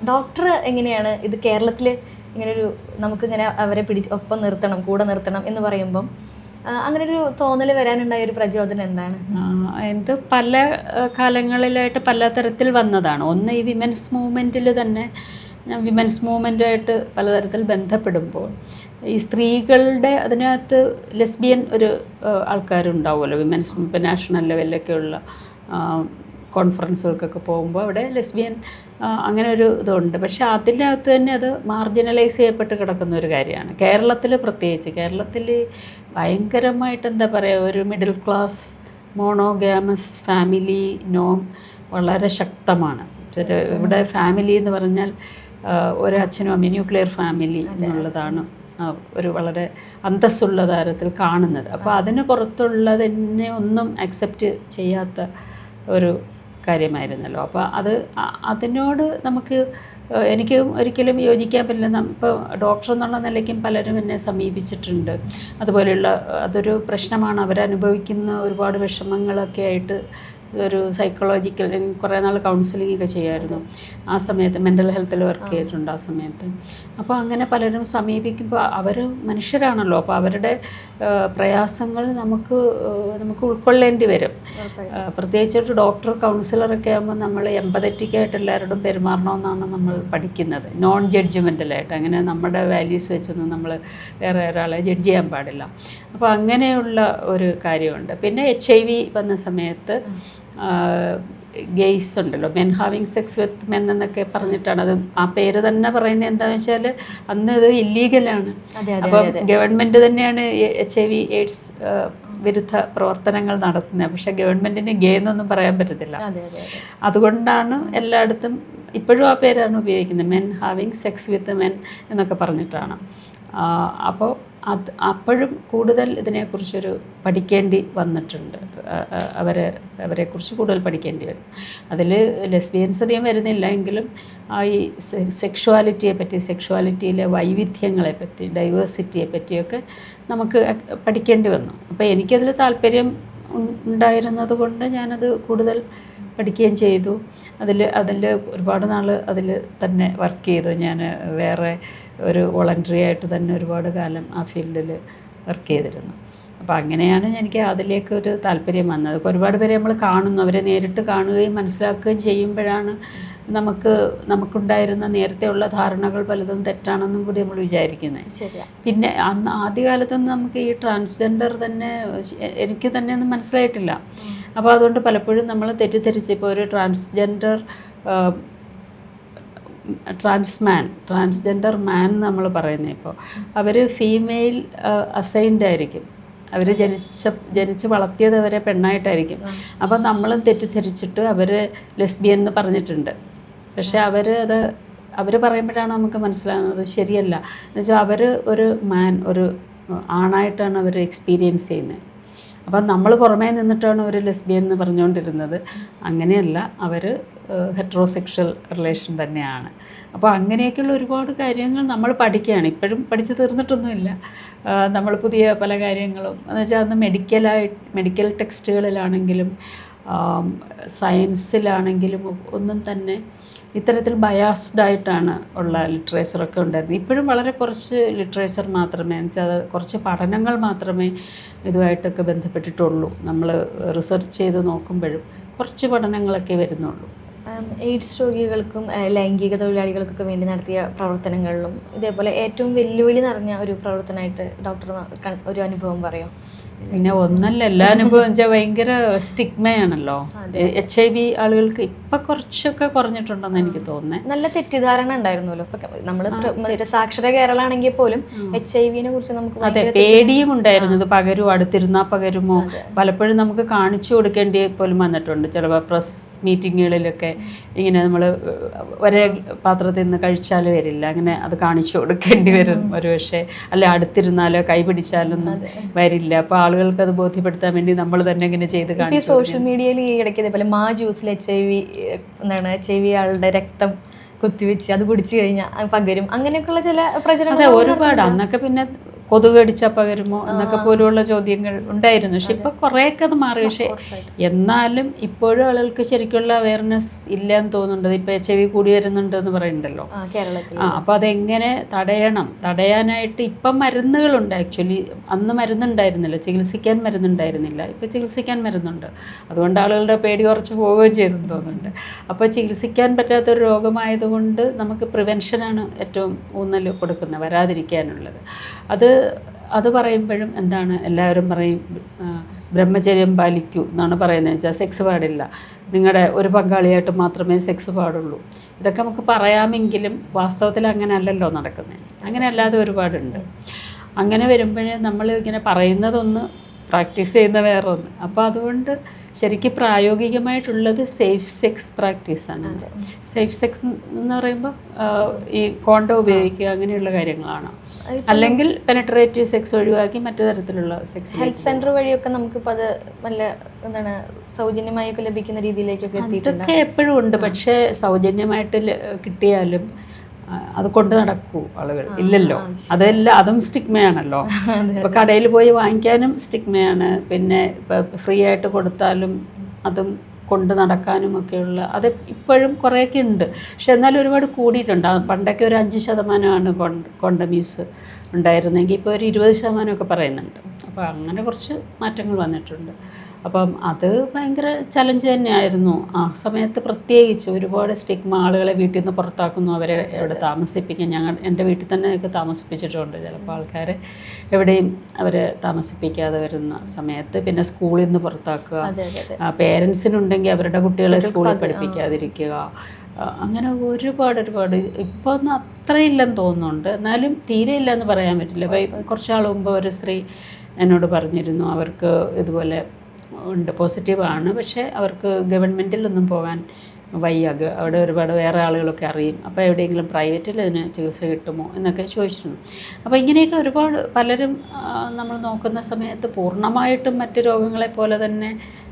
ഡോക്ടർ എങ്ങനെയാണ് ഇത് കേരളത്തിൽ ഇങ്ങനൊരു നമുക്കിങ്ങനെ അവരെ ഒപ്പം നിർത്തണം, കൂടെ നിർത്തണം എന്ന് പറയുമ്പം അങ്ങനെ ഒരു തോന്നൽ വരാനുണ്ടായ ഒരു പ്രചോദനം എന്താണ്?
ഇത് പല കാലങ്ങളിലായിട്ട് പല തരത്തിൽ വന്നതാണ്. ഒന്ന് ഈ വിമൻസ് മൂവ്മെൻറ്റിൽ തന്നെ, വിമൻസ് മൂവ്മെൻറ്റായിട്ട് പലതരത്തിൽ ബന്ധപ്പെടുമ്പോൾ ഈ സ്ത്രീകളുടെ അതിനകത്ത് ലെസ്ബിയൻ ഒരു ആൾക്കാരുണ്ടാവുമല്ലോ. വിമൻസ് ഇപ്പോൾ നാഷണൽ ലെവലിലൊക്കെയുള്ള കോൺഫറൻസുകൾക്കൊക്കെ പോകുമ്പോൾ അവിടെ ലെസ്ബിയൻ അങ്ങനെ ഒരു ഇതുണ്ട്. പക്ഷേ അതിനകത്ത് തന്നെ അത് മാർജിനലൈസ് ചെയ്യപ്പെട്ട് കിടക്കുന്ന ഒരു കാര്യമാണ്. കേരളത്തിൽ പ്രത്യേകിച്ച്, കേരളത്തിൽ ഭയങ്കരമായിട്ട് എന്താ പറയുക, ഒരു മിഡിൽ ക്ലാസ് മോണോഗാമസ് ഫാമിലി നോം വളരെ ശക്തമാണ്. ഇവിടെ ഫാമിലി എന്ന് പറഞ്ഞാൽ ഒരു അച്ഛനും അമ്മയും ന്യൂക്ലിയർ ഫാമിലി എന്നുള്ളതാണ് ഒരു വളരെ അന്തസ്സുള്ള തരത്തിൽ കാണുന്നത്. അപ്പോൾ അതിന് പുറത്തുള്ളതിനെ ഒന്നും അക്സെപ്റ്റ് ചെയ്യാത്ത ഒരു കാര്യമായിരുന്നല്ലോ. അപ്പോൾ അതിനോട് എനിക്ക് ഒരിക്കലും യോജിക്കാൻ പറ്റില്ല. ഇപ്പോൾ ഡോക്ടർ എന്നുള്ള നിലയ്ക്കും പലരും എന്നെ സമീപിച്ചിട്ടുണ്ട്. അതുപോലെയുള്ള അതൊരു പ്രശ്നമാണ്, അവരനുഭവിക്കുന്ന ഒരുപാട് വിഷമങ്ങളൊക്കെ ആയിട്ട് ഒരു സൈക്കോളജിക്കൽ, കുറേ നാൾ കൗൺസിലിംഗ് ഒക്കെ ചെയ്യുമായിരുന്നു ആ സമയത്ത്, മെൻ്റൽ ഹെൽത്തിൽ വർക്ക് ചെയ്തിട്ടുണ്ട് ആ സമയത്ത്. അപ്പോൾ അങ്ങനെ പലരും സമീപിക്കുമ്പോൾ അവർ മനുഷ്യരാണല്ലോ. അപ്പോൾ അവരുടെ പ്രയാസങ്ങൾ നമുക്ക് ഉൾക്കൊള്ളേണ്ടി വരും. പ്രത്യേകിച്ചൊരു ഡോക്ടർ കൗൺസിലറൊക്കെ ആകുമ്പോൾ നമ്മൾ എമ്പതറ്റിക്കായിട്ട് എല്ലാവരോടും പെരുമാറണമെന്നാണ് നമ്മൾ പഠിക്കുന്നത്, നോൺ ജഡ്ജ്മെൻ്റലായിട്ട്. അങ്ങനെ നമ്മുടെ വാല്യൂസ് വെച്ചൊന്നും നമ്മൾ വേറെ ഒരാളെ ജഡ്ജ് ചെയ്യാൻ പാടില്ല. അപ്പോൾ അങ്ങനെയുള്ള ഒരു കാര്യമുണ്ട്. പിന്നെ HIV വന്ന സമയത്ത് ഗെയ്സ് ഉണ്ടല്ലോ, മെൻ ഹാവിങ് സെക്സ് വിത്ത് മെൻ എന്നൊക്കെ പറഞ്ഞിട്ടാണ്. അത് ആ പേര് തന്നെ പറയുന്നത് എന്താണെന്ന് വെച്ചാൽ അന്ന് ഇത് ഇല്ലീഗലാണ്. അപ്പം ഗവൺമെൻറ് തന്നെയാണ് HIV AIDS വിരുദ്ധ പ്രവർത്തനങ്ങൾ നടത്തുന്നത്. പക്ഷേ ഗവൺമെൻറ്റിന് ഗേ എന്നൊന്നും പറയാൻ പറ്റത്തില്ല. അതുകൊണ്ടാണ് എല്ലായിടത്തും ഇപ്പോഴും ആ പേരാണ് ഉപയോഗിക്കുന്നത്, മെൻ ഹാവിങ് സെക്സ് വിത്ത് മെൻ എന്നൊക്കെ പറഞ്ഞിട്ടാണ്. അപ്പോൾ അപ്പോഴും കൂടുതൽ ഇതിനെക്കുറിച്ചൊരു പഠിക്കേണ്ടി വന്നിട്ടുണ്ട്. അവരെക്കുറിച്ച് കൂടുതൽ പഠിക്കേണ്ടി വരും. അതിൽ ലെസ്ബിയൻസ് അധികം വരുന്നില്ല എങ്കിലും ഈ സെക്ഷുവാലിറ്റിയെ പറ്റി, സെക്ഷുവാലിറ്റിയിലെ വൈവിധ്യങ്ങളെപ്പറ്റി, ഡൈവേഴ്സിറ്റിയെ പറ്റിയൊക്കെ നമുക്ക് പഠിക്കേണ്ടി വന്നു. അപ്പോൾ എനിക്കതിൽ താല്പര്യം ഉണ്ടായിരുന്നത് കൊണ്ട് ഞാനത് കൂടുതൽ പഠിക്കുകയും ചെയ്തു. അതിൽ ഒരുപാട് നാൾ അതിൽ തന്നെ വർക്ക് ചെയ്തു. ഞാൻ വേറെ ഒരു വോളണ്ടറി ആയിട്ട് തന്നെ ഒരുപാട് കാലം ആ ഫീൽഡിൽ വർക്ക് ചെയ്തിരുന്നു. അപ്പോൾ അങ്ങനെയാണ് എനിക്ക് അതിലേക്ക് ഒരു താല്പര്യം വന്നത്. ഒരുപാട് പേരെ നമ്മൾ കാണുന്നു, അവരെ നേരിട്ട് കാണുകയും മനസ്സിലാക്കുകയും ചെയ്യുമ്പോഴാണ് നമുക്കുണ്ടായിരുന്ന നേരത്തെ ഉള്ള ധാരണകൾ പലതും തെറ്റാണെന്നും കൂടി നമ്മൾ വിചാരിക്കുന്നത്. പിന്നെ അന്ന് ആദ്യകാലത്തൊന്നും നമുക്ക് ഈ ട്രാൻസ്ജെൻഡർ തന്നെ എനിക്ക് തന്നെ ഒന്നും മനസ്സിലായിട്ടില്ല. അപ്പോൾ അതുകൊണ്ട് പലപ്പോഴും നമ്മൾ തെറ്റിദ്ധരിച്ച് ഇപ്പോൾ ഒരു ട്രാൻസ്ജെൻഡർ മാൻ നമ്മൾ പറയുന്നത്, ഇപ്പോൾ അവർ ഫീമെയിൽ അസൈൻഡ് ആയിരിക്കും, അവർ ജനിച്ച് വളർത്തിയത് അവരെ പെണ്ണായിട്ടായിരിക്കും. അപ്പം നമ്മളും തെറ്റിദ്ധരിച്ചിട്ട് അവർ ലെസ്ബിയൻ എന്ന് പറഞ്ഞിട്ടുണ്ട്. പക്ഷേ അവർ പറയുമ്പോഴാണ് നമുക്ക് മനസ്സിലാകുന്നത് ശരിയല്ല. എന്നുവെച്ചാൽ അവർ ഒരു ആണായിട്ടാണ് അവർ എക്സ്പീരിയൻസ് ചെയ്യുന്നത്. അപ്പം നമ്മൾ പുറമേ നിന്നിട്ടാണ് ഒരു ലെസ്ബിയൻ എന്ന് പറഞ്ഞുകൊണ്ടിരുന്നത്. അങ്ങനെയല്ല, അവർ ഹെറ്ററോസെക്ഷൽ റിലേഷൻ തന്നെയാണ്. അപ്പോൾ അങ്ങനെയൊക്കെയുള്ള ഒരുപാട് കാര്യങ്ങൾ നമ്മൾ പഠിക്കുകയാണ്. ഇപ്പോഴും പഠിച്ചു തീർന്നിട്ടൊന്നുമില്ല. നമ്മൾ പുതിയ പല കാര്യങ്ങളും എന്ന് വെച്ചാൽ അന്ന് മെഡിക്കൽ ടെക്സ്റ്റുകളിലാണെങ്കിലും സയൻസിലാണെങ്കിലും ഒന്നും തന്നെ ഇത്തരത്തിൽ ബയാസ്ഡ് ആയിട്ടാണ് ഉള്ള ലിറ്ററേച്ചറൊക്കെ ഉണ്ടായിരുന്നത്. ഇപ്പോഴും വളരെ കുറച്ച് ലിറ്ററേച്ചർ മാത്രമേ, എന്ന് വെച്ചാൽ അത് കുറച്ച് പഠനങ്ങൾ മാത്രമേ ഇതുമായിട്ടൊക്കെ ബന്ധപ്പെട്ടിട്ടുള്ളൂ. നമ്മൾ റിസർച്ച് ചെയ്ത് നോക്കുമ്പോഴും കുറച്ച് പഠനങ്ങളൊക്കെ വരുന്നുള്ളൂ.
എയ്ഡ്സ് രോഗികൾക്കും ലൈംഗിക തൊഴിലാളികൾക്കൊക്കെ വേണ്ടി നടത്തിയ പ്രവർത്തനങ്ങളിലും ഇതേപോലെ ഏറ്റവും വെല്ലുവിളി നിറഞ്ഞ ഒരു പ്രവർത്തനമായിട്ട് ഡോക്ടർ ഒരു അനുഭവം പറയാം?
പിന്നെ ഒന്നല്ല, എല്ലാ അനുഭവം വെച്ചാൽ ഭയങ്കര സ്റ്റിഗ്മയാണല്ലോ. HIV ആളുകൾക്ക് ഇപ്പം കുറച്ചൊക്കെ കുറഞ്ഞിട്ടുണ്ടെന്ന് എനിക്ക് തോന്നുന്നത്.
നല്ല തെറ്റിദ്ധാരണ ഉണ്ടായിരുന്നല്ലോ. ഇപ്പം നമ്മൾ സാക്ഷര കേരള ആണെങ്കിൽ പോലും HIV-നെ കുറിച്ച് നമുക്ക്
അതെ പേടിയും ഉണ്ടായിരുന്നു. ഇത് പകരുമോ, അടുത്തിരുന്നാൽ പകരുമോ, പലപ്പോഴും നമുക്ക് കാണിച്ചു കൊടുക്കേണ്ടി പോലും വന്നിട്ടുണ്ട്. ചിലപ്പോൾ പ്രസ് മീറ്റിങ്ങുകളിലൊക്കെ ഇങ്ങനെ നമ്മൾ ഒരേ പാത്രത്തിൽ നിന്ന് കഴിച്ചാൽ വരില്ല, അങ്ങനെ അത് കാണിച്ചു കൊടുക്കേണ്ടി വരും ഒരു പക്ഷേ. അല്ലെ അടുത്തിരുന്നാലോ കൈ പിടിച്ചാലൊന്നും വരില്ല. അപ്പോൾ ആളുകൾക്ക് അത് ബോധ്യപ്പെടുത്താൻ വേണ്ടി നമ്മൾ തന്നെ ഇങ്ങനെ ചെയ്ത് കാണിച്ചു.
സോഷ്യൽ മീഡിയയിൽ ഈ ഇടയ്ക്ക് ഇതേപോലെ ജ്യൂസിൽ HIV ആളുടെ രക്തം കുത്തിവെച്ച് അത് കുടിച്ചു കഴിഞ്ഞാൽ പകരും, അങ്ങനെയൊക്കെയുള്ള ചില പ്രചരണം
ഒരുപാട്. അന്നൊക്കെ പിന്നെ കൊതുക് കടിച്ചാൽ പകരുമോ എന്നൊക്കെ പോലുള്ള ചോദ്യങ്ങൾ ഉണ്ടായിരുന്നു. പക്ഷെ ഇപ്പം കുറേയൊക്കെ അത് മാറി. പക്ഷേ എന്നാലും ഇപ്പോഴും ആളുകൾക്ക് ശരിക്കുള്ള അവയർനെസ് ഇല്ല എന്ന് തോന്നുന്നുണ്ട്. ഇപ്പോൾ HIV കൂടി വരുന്നുണ്ട് എന്ന് പറയുന്നുണ്ടല്ലോ കേരളത്തിൽ. അപ്പോൾ അതെങ്ങനെ തടയാനായിട്ട് ഇപ്പം മരുന്നുകളുണ്ട്. ആക്ച്വലി അന്ന് മരുന്നുണ്ടായിരുന്നില്ല, ചികിത്സിക്കാൻ മരുന്നുണ്ടായിരുന്നില്ല. ഇപ്പോൾ ചികിത്സിക്കാൻ മരുന്നുണ്ട്. അതുകൊണ്ട് ആളുകളുടെ പേടി കുറച്ച് പോവുകയും ചെയ്തെന്ന് തോന്നുന്നുണ്ട്. അപ്പോൾ ചികിത്സിക്കാൻ പറ്റാത്തൊരു രോഗമായതുകൊണ്ട് നമുക്ക് പ്രിവെൻഷനാണ് ഏറ്റവും ഊന്നൽ കൊടുക്കുന്നത്, വരാതിരിക്കാനുള്ളത്. അത് പറയുമ്പോഴും എന്താണ്, എല്ലാവരും പറയും ബ്രഹ്മചര്യം പാലിക്കൂ എന്നാണ് പറയുന്നത്. വെച്ചാൽ സെക്സ് പാടില്ല, നിങ്ങളുടെ ഒരു പങ്കാളിയായിട്ട് മാത്രമേ സെക്സ് പാടുള്ളൂ. ഇതൊക്കെ നമുക്ക് പറയാമെങ്കിലും വാസ്തവത്തിൽ അങ്ങനെ അല്ലല്ലോ നടക്കുന്നത്. അങ്ങനെ അല്ലാതെ ഒരുപാടുണ്ട്. അങ്ങനെ വരുമ്പോഴേ നമ്മൾ ഇങ്ങനെ പറയുന്നതൊന്ന്, പ്രാക്ടീസ് ചെയ്യുന്ന വേറൊന്ന്. അപ്പോൾ അതുകൊണ്ട് ശരിക്കും പ്രായോഗികമായിട്ടുള്ളത് സേഫ് സെക്സ് പ്രാക്ടീസാണ്. സേഫ് സെക്സ് എന്ന് പറയുമ്പോൾ ഈ കോണ്ടം ഉപയോഗിക്കുക, അങ്ങനെയുള്ള കാര്യങ്ങളാണ്. അല്ലെങ്കിൽ പെനട്രേറ്റീവ് സെക്സ് ഒഴിവാക്കി മറ്റു തരത്തിലുള്ള സെക്സ്.
ഹെൽത്ത് സെൻറ്റർ വഴിയൊക്കെ നമുക്കിപ്പോൾ അത് നല്ല എന്താണ് സൗജന്യമായൊക്കെ ലഭിക്കുന്ന രീതിയിലേക്കൊക്കെ എത്തിയിട്ടുണ്ട്.
അതൊക്കെ എപ്പോഴും ഉണ്ട്. പക്ഷേ സൗജന്യമായിട്ട് കിട്ടിയാലും അത് കൊണ്ട് നടക്കൂ ആളുകൾ ഇല്ലല്ലോ. അതും സ്റ്റിഗ്മയാണല്ലോ. ഇപ്പോൾ കടയിൽ പോയി വാങ്ങിക്കാനും സ്റ്റിഗ്മയാണ്. പിന്നെ ഇപ്പോൾ ഫ്രീ ആയിട്ട് കൊടുത്താലും അതും കൊണ്ട് നടക്കാനും ഒക്കെയുള്ള അത് ഇപ്പോഴും കുറേയൊക്കെ ഉണ്ട്. പക്ഷെ എന്നാലും ഒരുപാട് കൂടിയിട്ടുണ്ട്. പണ്ടൊക്കെ ഒരു 5% കോണ്ടം യൂസ് ഉണ്ടായിരുന്നെങ്കിൽ ഇപ്പോൾ ഒരു 20% പറയുന്നുണ്ട്. അപ്പോൾ അങ്ങനെ കുറച്ച് മാറ്റങ്ങൾ വന്നിട്ടുണ്ട്. അപ്പം അത് ഭയങ്കര ചലഞ്ച് തന്നെയായിരുന്നു ആ സമയത്ത്. പ്രത്യേകിച്ച് ഒരുപാട് സ്റ്റിഗ്മ, ആളുകളെ വീട്ടിൽ നിന്ന് പുറത്താക്കുന്നു, അവരെ എവിടെ താമസിപ്പിക്കും. എൻ്റെ വീട്ടിൽ തന്നെ ഒക്കെ താമസിപ്പിച്ചിട്ടുണ്ട് ചിലപ്പോൾ ആൾക്കാരെ. എവിടെയും അവരെ താമസിപ്പിക്കാതെ വരുന്ന സമയത്ത് പിന്നെ സ്കൂളിൽ നിന്ന് പുറത്താക്കുക, പേരൻസിനുണ്ടെങ്കിൽ അവരുടെ കുട്ടികളെ സ്കൂളിൽ പഠിപ്പിക്കാതിരിക്കുക, അങ്ങനെ ഒരുപാട്. ഇപ്പോൾ ഒന്നും അത്രയില്ലെന്ന് തോന്നുന്നുണ്ട്, എന്നാലും തീരെ ഇല്ലെന്ന് പറയാൻ പറ്റില്ല. ഇപ്പോൾ കുറച്ചാൾ മുമ്പ് ഒരു സ്ത്രീ എന്നോട് പറഞ്ഞിരുന്നു, അവർക്ക് ഇതുപോലെ ഉണ്ട്, പോസിറ്റീവാണ്, പക്ഷേ അവർക്ക് ഗവൺമെൻറ്റിലൊന്നും പോകാൻ വയ്യ, അവിടെ ഒരുപാട് വേറെ ആളുകളൊക്കെ അറിയും, അപ്പോൾ എവിടെയെങ്കിലും പ്രൈവറ്റിൽ ഇതിന് ചികിത്സ കിട്ടുമോ എന്നൊക്കെ ചോദിച്ചിരുന്നു. അപ്പോൾ ഇങ്ങനെയൊക്കെ ഒരുപാട് പലരും നമ്മൾ നോക്കുന്ന സമയത്ത് പൂർണ്ണമായിട്ടും മറ്റ് രോഗങ്ങളെ പോലെ തന്നെ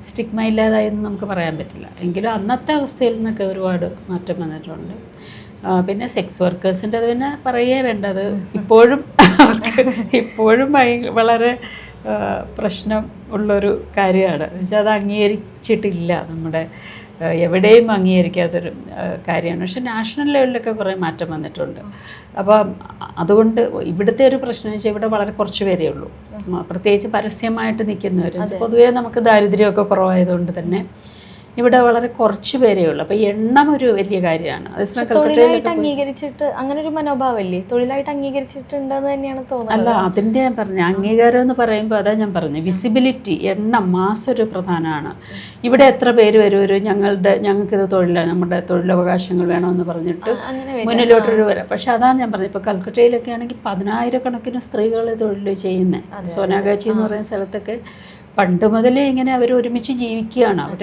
സ്റ്റിഗ്മ ഇല്ലാതായെന്ന് നമുക്ക് പറയാൻ പറ്റില്ല. എങ്കിലും അന്നത്തെ അവസ്ഥയിൽ നിന്നൊക്കെ ഒരുപാട് മാറ്റം വന്നിട്ടുണ്ട്. പിന്നെ സെക്സ് വർക്കേഴ്സിൻ്റെ അത് പിന്നെ പറയേ വേണ്ടത് ഇപ്പോഴും വളരെ പ്രശ്നം ഉള്ളൊരു കാര്യമാണ്. പക്ഷെ അത് അംഗീകരിച്ചിട്ടില്ല നമ്മുടെ എവിടെയും അംഗീകരിക്കാത്തൊരു കാര്യമാണ്. പക്ഷെ നാഷണൽ ലെവലിലൊക്കെ കുറേ മാറ്റം വന്നിട്ടുണ്ട്. അപ്പോൾ അതുകൊണ്ട് ഇവിടുത്തെ ഒരു പ്രശ്നം വെച്ചാൽ ഇവിടെ വളരെ കുറച്ച് പേരേ ഉള്ളൂ, പ്രത്യേകിച്ച് പരസ്യമായിട്ട് നിൽക്കുന്നവർ. പൊതുവേ നമുക്ക് ദാരിദ്ര്യമൊക്കെ കുറവായതുകൊണ്ട് തന്നെ ഇവിടെ വളരെ കുറച്ച് പേരേ ഉള്ളൂ. അപ്പോൾ എണ്ണം ഒരു വലിയ കാര്യമാണ്. അതേസമയം
തൊഴിലായിട്ട് അംഗീകരിച്ചിട്ട് അങ്ങനെ ഒരു മനോഭാവമല്ലേ, തൊഴിലായിട്ട് അംഗീകരിച്ചിട്ടുണ്ടെന്ന് തന്നെയാണ് തോന്നുന്നത്.
അല്ല, അതിൻ്റെ ഞാൻ പറഞ്ഞു അംഗീകാരം എന്ന് പറയുമ്പോൾ അതാ ഞാൻ പറഞ്ഞു, വിസിബിലിറ്റി, എണ്ണം, മാസ് ഒരു പ്രധാനമാണ്. ഇവിടെ എത്ര പേര് വരും, ഞങ്ങൾക്കിത് തൊഴിലാണ്, നമ്മുടെ തൊഴിലവകാശങ്ങൾ വേണമെന്ന് പറഞ്ഞിട്ട് മുന്നിലോട്ടൊരു വരാം. പക്ഷെ അതാണ് ഞാൻ പറഞ്ഞത്, ഇപ്പോൾ കൽക്കട്ടയിലൊക്കെ ആണെങ്കിൽ 10,000-കണക്കിന് സ്ത്രീകൾ തൊഴിൽ ചെയ്യുന്നത്. സോനാഗാച്ചി എന്ന് പറയുന്ന സ്ഥലത്തൊക്കെ പണ്ട് മുതലേ ഇങ്ങനെ അവർ ഒരുമിച്ച് ജീവിക്കുകയാണ്. അവർ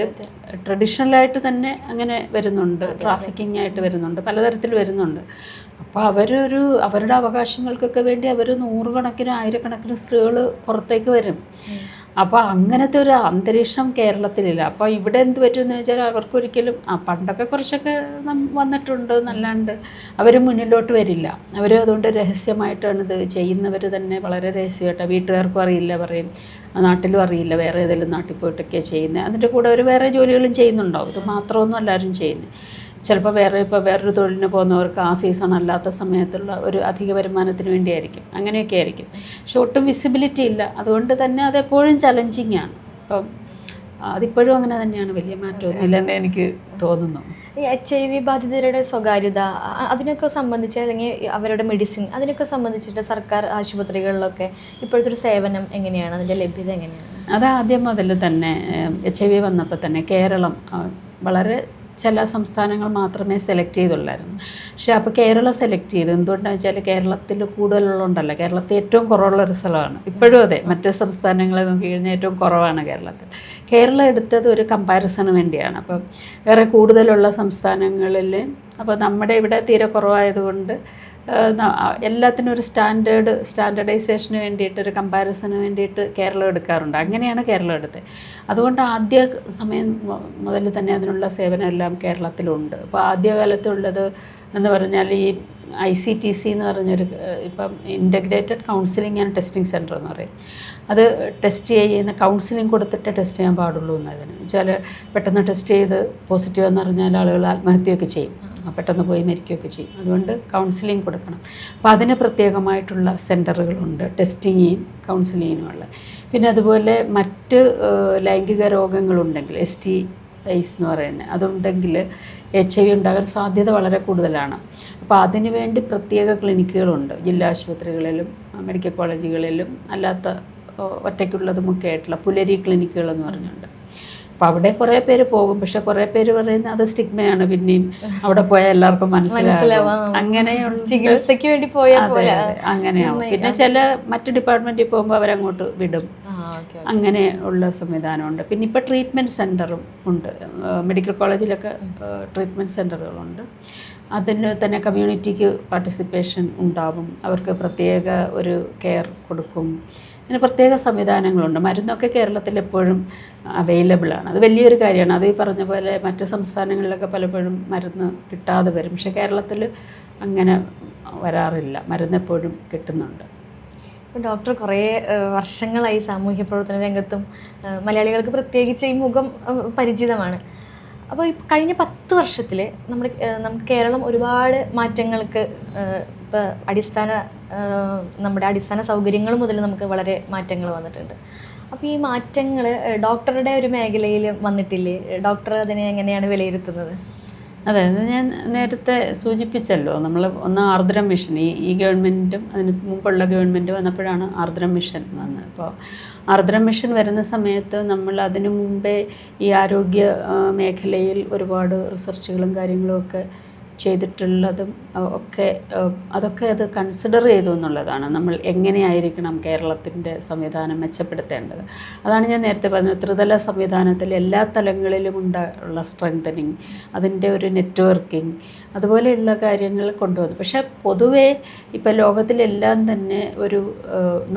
ട്രഡീഷണലായിട്ട് തന്നെ അങ്ങനെ വരുന്നുണ്ട്, ട്രാഫിക്കിംഗ് ആയിട്ട് വരുന്നുണ്ട്, പലതരത്തിൽ വരുന്നുണ്ട്. അപ്പോൾ അവരുടെ അവകാശങ്ങൾക്കൊക്കെ വേണ്ടി അവർ 100-കണക്കിന് 1000-കണക്കിന് സ്ത്രീകൾ പുറത്തേക്ക് വരും. അപ്പോൾ അങ്ങനത്തെ ഒരു അന്തരീക്ഷം കേരളത്തിലില്ല. അപ്പോൾ ഇവിടെ എന്ത് പറ്റുമെന്ന് വെച്ചാൽ അവർക്കൊരിക്കലും പണ്ടൊക്കെ കുറച്ചൊക്കെ വന്നിട്ടുണ്ട് എന്നല്ലാണ്ട് അവർ മുന്നിലോട്ട് വരില്ല. അവർ അതുകൊണ്ട് രഹസ്യമായിട്ടാണ് ഇത് ചെയ്യുന്നവർ തന്നെ, വളരെ രഹസ്യമായിട്ട്. വീട്ടുകാർക്കും അറിയില്ല, പറയും നാട്ടിലും അറിയില്ല, വേറെ ഏതെങ്കിലും നാട്ടിൽ പോയിട്ടൊക്കെയാണ് ചെയ്യുന്നത്. അതിൻ്റെ കൂടെ അവർ വേറെ ജോലികളും ചെയ്യുന്നുണ്ടാവും. ഇത് മാത്രമൊന്നും എല്ലാവരും ചെയ്യുന്നത്. ചിലപ്പോൾ വേറൊരു തൊഴിലിന് പോകുന്നവർക്ക് ആ സീസൺ അല്ലാത്ത സമയത്തുള്ള ഒരു അധിക വരുമാനത്തിന് വേണ്ടിയായിരിക്കും, അങ്ങനെയൊക്കെ ആയിരിക്കും. പക്ഷെ ഒട്ടും വിസിബിലിറ്റി ഇല്ല. അതുകൊണ്ട് തന്നെ അതെപ്പോഴും ചലഞ്ചിങ് ആണ്. അപ്പം അതിപ്പോഴും അങ്ങനെ തന്നെയാണ്, വലിയ മാറ്റമൊന്നുമില്ലെന്ന് എനിക്ക് തോന്നുന്നു.
ഈ HIV ബാധിതരുടെ സ്വകാര്യത അതിനൊക്കെ സംബന്ധിച്ച്, അല്ലെങ്കിൽ അവരുടെ മെഡിസിൻ അതിനൊക്കെ സംബന്ധിച്ചിട്ട് സർക്കാർ ആശുപത്രികളിലൊക്കെ ഇപ്പോഴത്തെ ഒരു സേവനം എങ്ങനെയാണ്, അതിൻ്റെ ലഭ്യത എങ്ങനെയാണ്?
അത് ആദ്യം മുതൽ തന്നെ HIV വന്നപ്പോൾ തന്നെ കേരളം വളരെ ചില സംസ്ഥാനങ്ങൾ മാത്രമേ സെലക്ട് ചെയ്തുള്ളായിരുന്നു. പക്ഷേ അപ്പോൾ കേരളം സെലക്ട് ചെയ്ത് എന്തുകൊണ്ടാണെന്ന് വെച്ചാൽ കേരളത്തിൽ കൂടുതലുള്ളതുകൊണ്ടല്ല, കേരളത്തിൽ ഏറ്റവും കുറവുള്ളൊരു സ്ഥലമാണ്. ഇപ്പോഴും അതെ, മറ്റ് സംസ്ഥാനങ്ങളെ നോക്കി കഴിഞ്ഞാൽ ഏറ്റവും കുറവാണ് കേരളത്തിൽ. കേരളം എടുത്തത് ഒരു കമ്പാരിസണ് വേണ്ടിയാണ്. അപ്പം വേറെ കൂടുതലുള്ള സംസ്ഥാനങ്ങളിൽ, അപ്പോൾ നമ്മുടെ ഇവിടെ തീരെ കുറവായതുകൊണ്ട് എല്ലാത്തിനും ഒരു സ്റ്റാൻഡർഡൈസേഷന് വേണ്ടിയിട്ട്, ഒരു കമ്പാരിസന് വേണ്ടിയിട്ട് കേരളം എടുക്കാറുണ്ട്. അങ്ങനെയാണ് കേരളം എടുത്തത്. അതുകൊണ്ട് ആദ്യ സമയം മുതൽ തന്നെ അതിനുള്ള സേവനം എല്ലാം കേരളത്തിലുണ്ട്. അപ്പോൾ ആദ്യകാലത്തുള്ളത് എന്ന് പറഞ്ഞാൽ ഈ ICTC എന്ന് പറഞ്ഞൊരു, ഇപ്പം integrated counselling and testing centre എന്ന് പറയും. അത് ടെസ്റ്റ് ചെയ്യുന്ന, കൗൺസിലിംഗ് കൊടുത്തിട്ട് ടെസ്റ്റ് ചെയ്യാൻ പാടുള്ളൂ എന്നതിന് വെച്ചാൽ, പെട്ടെന്ന് ടെസ്റ്റ് ചെയ്ത് പോസിറ്റീവ് എന്ന് പറഞ്ഞാൽ ആളുകൾ ആത്മഹത്യയൊക്കെ ചെയ്യും, പെട്ടെന്ന് പോയി മരിക്കുകയൊക്കെ ചെയ്യും. അതുകൊണ്ട് കൗൺസിലിംഗ് കൊടുക്കണം. അപ്പോൾ അതിന് പ്രത്യേകമായിട്ടുള്ള സെൻറ്ററുകളുണ്ട്, ടെസ്റ്റിങ്ങും കൗൺസിലിങ്ങിനുമുള്ള. പിന്നെ അതുപോലെ മറ്റ് ലൈംഗിക രോഗങ്ങളുണ്ടെങ്കിൽ, STIs എന്ന് പറയുന്നത്, അതുണ്ടെങ്കിൽ HIV ഉണ്ടാകാൻ സാധ്യത വളരെ കൂടുതലാണ്. അപ്പോൾ അതിനു വേണ്ടി പ്രത്യേക ക്ലിനിക്കുകളുണ്ട്, ജില്ലാ ആശുപത്രികളിലും മെഡിക്കൽ കോളേജുകളിലും അല്ലാത്ത ഒറ്റയ്ക്കുള്ളതുമൊക്കെ ആയിട്ടുള്ള പുലരി ക്ലിനിക്കുകളെന്ന് പറഞ്ഞുകൊണ്ട്. അപ്പോൾ അവിടെ കുറേ പേര് പോകും. പക്ഷെ കുറേ പേര് പറയുന്നത് അത് സ്റ്റിഗ്മയാണ്, പിന്നെയും അവിടെ പോയാൽ എല്ലാവർക്കും മനസ്സിലാവും, അങ്ങനെയുള്ള
ചികിത്സയ്ക്ക് വേണ്ടി പോയാൽ
അങ്ങനെയാവും. പിന്നെ ചില മറ്റ് ഡിപ്പാർട്ട്മെൻറ്റിൽ പോകുമ്പോൾ അവരങ്ങോട്ട് വിടും, അങ്ങനെ ഉള്ള സംവിധാനമുണ്ട്. പിന്നെ ഇപ്പോൾ ട്രീറ്റ്മെൻറ്റ് സെൻറ്ററും ഉണ്ട്, മെഡിക്കൽ കോളേജിലൊക്കെ ട്രീറ്റ്മെൻറ്റ് സെൻറ്ററുകളുണ്ട്. അതിന് തന്നെ കമ്മ്യൂണിറ്റിക്ക് പാർട്ടിസിപ്പേഷൻ ഉണ്ടാവും, അവർക്ക് പ്രത്യേക ഒരു കെയർ കൊടുക്കും. അതിന് പ്രത്യേക സംവിധാനങ്ങളുണ്ട്. മരുന്നൊക്കെ കേരളത്തിൽ എപ്പോഴും അവൈലബിളാണ്. അത് വലിയൊരു കാര്യമാണ്. അത് ഈ പറഞ്ഞ പോലെ മറ്റ് സംസ്ഥാനങ്ങളിലൊക്കെ പലപ്പോഴും മരുന്ന് കിട്ടാതെ വരും. പക്ഷേ കേരളത്തിൽ അങ്ങനെ വരാറില്ല, മരുന്ന് എപ്പോഴും കിട്ടുന്നുണ്ട്.
ഡോക്ടർ കുറേ വർഷങ്ങളായി സാമൂഹ്യ പ്രവർത്തന രംഗത്തും മലയാളികൾക്ക് പ്രത്യേകിച്ച് ഈ മുഖം പരിചിതമാണ്. അപ്പോൾ ഈ കഴിഞ്ഞ 10 വർഷത്തിൽ നമുക്ക് കേരളം ഒരുപാട് മാറ്റങ്ങൾക്ക്, ഇപ്പോൾ നമ്മുടെ അടിസ്ഥാന സൗകര്യങ്ങൾ മുതൽ നമുക്ക് വളരെ മാറ്റങ്ങൾ വന്നിട്ടുണ്ട്. അപ്പോൾ ഈ മാറ്റങ്ങൾ ഡോക്ടറുടെ ഒരു മേഖലയിൽ വന്നിട്ടില്ലേ? ഡോക്ടർ അതിനെ എങ്ങനെയാണ് വിലയിരുത്തുന്നത്?
അതെ, അത് ഞാൻ നേരത്തെ സൂചിപ്പിച്ചല്ലോ. നമ്മൾ ഒന്ന് ആർദ്രം മിഷൻ, ഈ ഗവൺമെൻറ്റും അതിന് മുമ്പുള്ള ഗവൺമെൻറ് വന്നപ്പോഴാണ് ആർദ്രം മിഷൻ വന്നത്. അപ്പോൾ ആർദ്രം മിഷൻ വരുന്ന സമയത്ത് നമ്മൾ അതിനു മുമ്പേ ഈ ആരോഗ്യ മേഖലയിൽ ഒരുപാട് റിസർച്ചുകളും കാര്യങ്ങളും ഒക്കെ ചെയ്തിട്ടുള്ളതും ഒക്കെ, അതൊക്കെ അത് കൺസിഡർ ചെയ്തു എന്നുള്ളതാണ്. നമ്മൾ എങ്ങനെയായിരിക്കണം കേരളത്തിൻ്റെ സംവിധാനം മെച്ചപ്പെടുത്തേണ്ടത്. അതാണ് ഞാൻ നേരത്തെ പറഞ്ഞത്, ത്രിതല സംവിധാനത്തിൽ എല്ലാ തലങ്ങളിലും ഉള്ള സ്ട്രെങ്തനിങ്, അതിൻ്റെ ഒരു നെറ്റ്വർക്കിംഗ്, അതുപോലെയുള്ള കാര്യങ്ങൾ കൊണ്ടുവന്നു. പക്ഷേ പൊതുവേ ഇപ്പോൾ ലോകത്തിലെല്ലാം തന്നെ ഒരു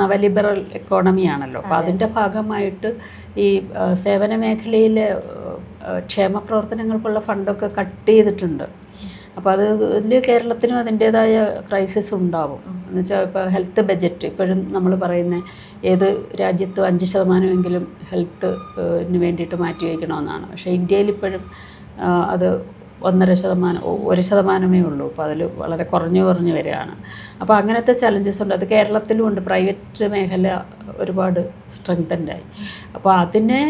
നവലിബറൽ എക്കോണമിയാണല്ലോ. അപ്പോൾ അതിൻ്റെ ഭാഗമായിട്ട് ഈ സേവന മേഖലയിലെ ക്ഷേമ പ്രവർത്തനങ്ങൾക്കുള്ള ഫണ്ടൊക്കെ കട്ട് ചെയ്തിട്ടുണ്ട്. അപ്പോൾ അതിൽ കേരളത്തിനും അതിൻ്റേതായ ക്രൈസിസ് ഉണ്ടാവും. എന്നുവെച്ചാൽ ഇപ്പോൾ ഹെൽത്ത് ബഡ്ജറ്റ് ഇപ്പോഴും നമ്മൾ പറയുന്ന ഏത് രാജ്യത്തും 5% ഹെൽത്തിന് വേണ്ടിയിട്ട് മാറ്റി വയ്ക്കണമെന്നാണ്. പക്ഷേ ഇന്ത്യയിൽ ഇപ്പോഴും അത് 1.5%, 1% ഉള്ളൂ. അപ്പോൾ അതിൽ വളരെ കുറഞ്ഞു വരികയാണ്. അപ്പോൾ അങ്ങനത്തെ ചലഞ്ചസ് ഉണ്ട്. അത് കേരളത്തിലും ഉണ്ട്. പ്രൈവറ്റ് മേഖല ഒരുപാട് സ്ട്രെങ്തൻഡായി. അപ്പോൾ അതിനെ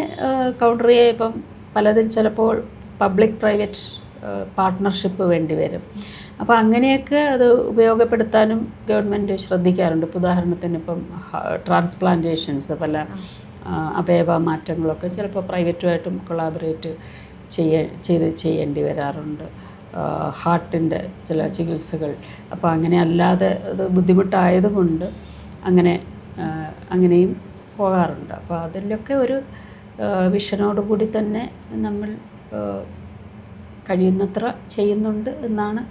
കൗണ്ടർ ചെയ്യാൻ ഇപ്പം പലതിൽ ചിലപ്പോൾ പബ്ലിക് പ്രൈവറ്റ് പാർട്ട്ണർഷിപ്പ് വേണ്ടി വരും. അപ്പോൾ അങ്ങനെയൊക്കെ അത് ഉപയോഗപ്പെടുത്താനും ഗവൺമെൻറ് ശ്രദ്ധിക്കാറുണ്ട്. ഇപ്പോൾ ഉദാഹരണത്തിന് ഇപ്പം ട്രാൻസ്പ്ലാന്റേഷൻസ്, പല അവയവ മാറ്റങ്ങളൊക്കെ ചിലപ്പോൾ പ്രൈവറ്റുമായിട്ടും കൊളാബറേറ്റ് ചെയ്യേണ്ടി വരാറുണ്ട്. ഹാർട്ടിൻ്റെ ചില ചികിത്സകൾ. അപ്പോൾ അങ്ങനെ അല്ലാതെ അത് ബുദ്ധിമുട്ടായതുകൊണ്ട് അങ്ങനെയും പോകാറുണ്ട്. അപ്പോൾ അതിലൊക്കെ ഒരു വിഷനോടുകൂടി തന്നെ നമ്മൾ കഴിയുന്നത്ര ചെയ്യുന്നുണ്ട് എന്നാണ്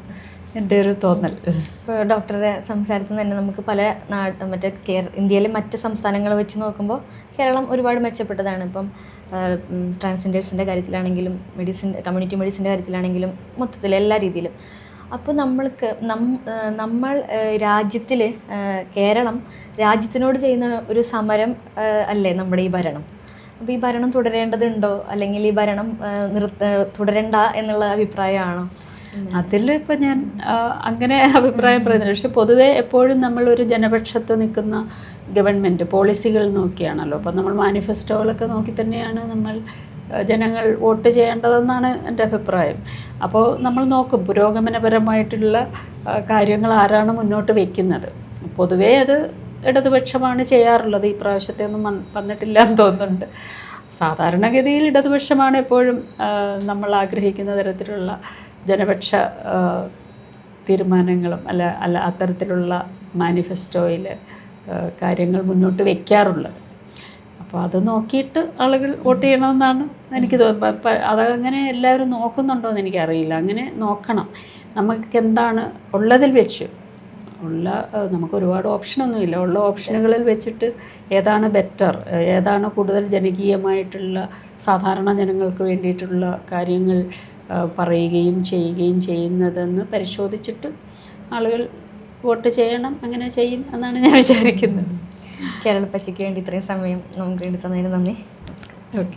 എൻ്റെ ഒരു തോന്നൽ.
ഇപ്പോൾ ഡോക്ടറുടെ സംസാരത്തിൽ തന്നെ നമുക്ക് പല ഇന്ത്യയിലെ മറ്റ് സംസ്ഥാനങ്ങൾ വെച്ച് നോക്കുമ്പോൾ കേരളം ഒരുപാട് മെച്ചപ്പെട്ടതാണ്. ഇപ്പം ട്രാൻസ്ജെൻഡേഴ്സിൻ്റെ കാര്യത്തിലാണെങ്കിലും കമ്മ്യൂണിറ്റി മെഡിസിൻ്റെ കാര്യത്തിലാണെങ്കിലും മൊത്തത്തിൽ എല്ലാ രീതിയിലും. അപ്പോൾ നമ്മൾ രാജ്യത്തിൽ കേരളം രാജ്യത്തിനോട് ചെയ്യുന്ന ഒരു സമരം അല്ലേ നമ്മുടെ ഈ ഭരണം. അപ്പോൾ ഈ ഭരണം തുടരേണ്ടതുണ്ടോ, അല്ലെങ്കിൽ ഈ ഭരണം തുടരണ്ട എന്നുള്ള അഭിപ്രായമാണോ?
അതിലിപ്പോൾ ഞാൻ അങ്ങനെ അഭിപ്രായം പറയുന്നില്ല. പക്ഷെ പൊതുവേ എപ്പോഴും നമ്മളൊരു ജനപക്ഷത്ത് നിൽക്കുന്ന ഗവൺമെൻറ് പോളിസികൾ നോക്കിയാണല്ലോ. അപ്പോൾ നമ്മൾ മാനിഫെസ്റ്റോകളൊക്കെ നോക്കി തന്നെയാണ് നമ്മൾ ജനങ്ങൾ വോട്ട് ചെയ്യേണ്ടതെന്നാണ് എൻ്റെ അഭിപ്രായം. അപ്പോൾ നമ്മൾ നോക്കും പുരോഗമനപരമായിട്ടുള്ള കാര്യങ്ങൾ ആരാണ് മുന്നോട്ട് വയ്ക്കുന്നത്. പൊതുവേ അത് ഇടതുപക്ഷമാണ് ചെയ്യാറുള്ളത്. ഈ പ്രാവശ്യത്തെ ഒന്നും വന്നിട്ടില്ല എന്ന് തോന്നുന്നുണ്ട്. സാധാരണഗതിയിൽ ഇടതുപക്ഷമാണ് എപ്പോഴും നമ്മൾ ആഗ്രഹിക്കുന്ന തരത്തിലുള്ള ജനപക്ഷ തീരുമാനങ്ങളും അല്ല അത്തരത്തിലുള്ള മാനിഫെസ്റ്റോയിൽ കാര്യങ്ങൾ മുന്നോട്ട് വയ്ക്കാറുള്ളത്. അപ്പോൾ അത് നോക്കിയിട്ട് ആളുകൾ വോട്ട് ചെയ്യണമെന്നാണ് എനിക്ക് തോന്നുന്നത്. അതങ്ങനെ എല്ലാവരും നോക്കുന്നുണ്ടോ എന്ന് എനിക്കറിയില്ല. അങ്ങനെ നോക്കണം. നമുക്ക് എന്താണ് ഉള്ളതിൽ വെച്ച് നമുക്ക് ഒരുപാട് ഓപ്ഷനൊന്നുമില്ല. ഉള്ള ഓപ്ഷനുകളിൽ വെച്ചിട്ട് ഏതാണ് ബെറ്റർ, ഏതാണ് കൂടുതൽ ജനകീയമായിട്ടുള്ള സാധാരണ ജനങ്ങൾക്ക് വേണ്ടിയിട്ടുള്ള കാര്യങ്ങൾ പറയുകയും ചെയ്യുന്നതെന്ന് പരിശോധിച്ചിട്ട് ആളുകൾ വോട്ട് ചെയ്യണം. അങ്ങനെ ചെയ്യും എന്നാണ് ഞാൻ വിചാരിക്കുന്നത്.
കേരള പച്ചയ്ക്ക് വേണ്ടി ഇത്രയും സമയം നമുക്ക് വേണ്ടി തന്നതിന് നന്ദി.
ഓക്കെ.